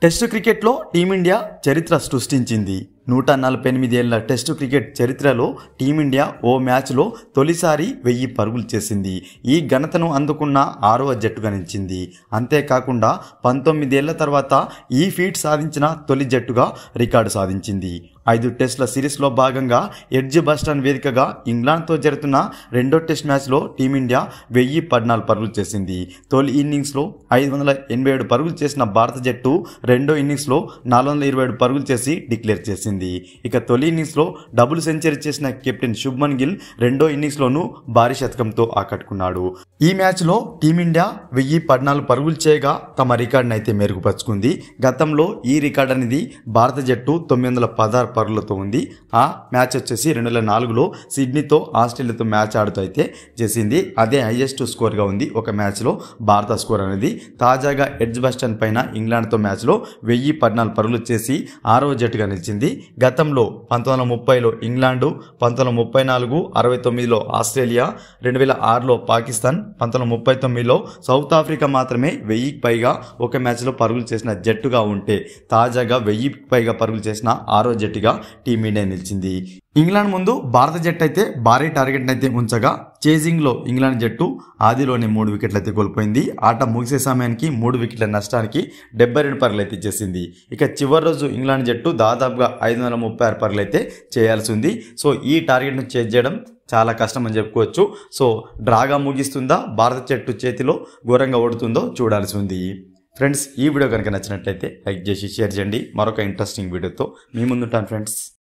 Test క్రికెట్లో team India చరిత్ర సృష్టించింది. 148 ఏళ్ల టెస్టు క్రికెట్ చరిత్రలో టీమిండియా ఓ మ్యాచ్లో తొలిసారి 1000 పరుగులు చేసింది. ఈ ఘనతను అందుకున్న 6వ జట్టుగా నిలిచింది. అంతేకాకుండా 19 ఏళ్ల తర్వాత ఈ ఫీట్ సాధించిన తొలి జట్టుగా రికార్డు సాధించింది. 5 టెస్టుల సిరీస్లో భాగంగా ఎడ్జ్బాస్టన్ వేదికగా ఇంగ్లాండ్తో జరుగుతున్న రెండో టెస్ట్ మ్యాచ్లో టీమిండియా 1014 పరుగులు చేసింది. తొలి ఇన్నింగ్స్లో 587 పరుగులు చేసిన భారత జట్టు రెండో ఇన్నింగ్స్లో 427 పరుగులు చేసి డిక్లేర్ చేసింది. ఇక తొలి ఇన్నింగ్స్లో డబుల్ సెంచరీ చేసిన కెప్టెన్ శుభ్మన్ గిల్ రెండో ఇన్నింగ్స్లోనూ భారీ శతకంతో ఆకట్టుకున్నాడు. ఈ మ్యాచ్లో టీమిండియా 1014 పరుగులు చేయగా తమ రికార్డును అయితే మెరుగుపరుచుకుంది. గతంలో ఈ రికార్డు అనేది భారత జట్టు 916 పరుగులతో ఉంది. ఆ మ్యాచ్ వచ్చేసి 2004లో సిడ్నీతో ఆస్ట్రేలియాతో మ్యాచ్ ఆడుతూ అయితే చేసింది. అదే హైయెస్ట్ స్కోర్గా ఉంది ఒక మ్యాచ్లో భారత స్కోర్ అనేది. తాజాగా ఎడ్జ్బాస్టన్ పైన ఇంగ్లాండ్తో మ్యాచ్లో 1014 పరుగులు చేసి 6వ జట్టుగా నిలిచింది. గతంలో 1930లో ఇంగ్లాండు, 1934, 69లో ఆస్ట్రేలియా, 2006లో పాకిస్తాన్, 1939లో సౌత్ ఆఫ్రికా మాత్రమే 1000కి పైగా ఒక మ్యాచ్లో పరుగులు చేసిన జట్టుగా ఉంటే తాజాగా 1000కి పైగా పరుగులు చేసిన 6వ జట్టుగా టీమిండియా నిలిచింది. ఇంగ్లాండ్ ముందు భారత జట్టు అయితే భారీ టార్గెట్ అయితే ఉంచగా చేజింగ్లో ఇంగ్లాండ్ జట్టు ఆదిలోనే 3 వికెట్లు అయితే కోల్పోయింది. ఆట ముగిసే సమయానికి 3 వికెట్ల నష్టానికి 72 పరుగులు అయితే చేసింది. ఇక చివరి రోజు ఇంగ్లాండ్ జట్టు దాదాపుగా 536 పరుగులు అయితే చేయాల్సి ఉంది. సో ఈ టార్గెట్ను చేజ్ చేయడం చాలా కష్టం అని చెప్పుకోవచ్చు. సో డ్రాగా ముగిస్తుందా, భారత జట్టు చేతిలో ఘోరంగా ఓడుతుందో చూడాల్సి ఉంది. ఫ్రెండ్స్, ఈ వీడియో కనుక నచ్చినట్లయితే లైక్ చేసి షేర్ చేయండి. మరొక ఇంట్రెస్టింగ్ వీడియోతో మీ ముందుంటాను ఫ్రెండ్స్.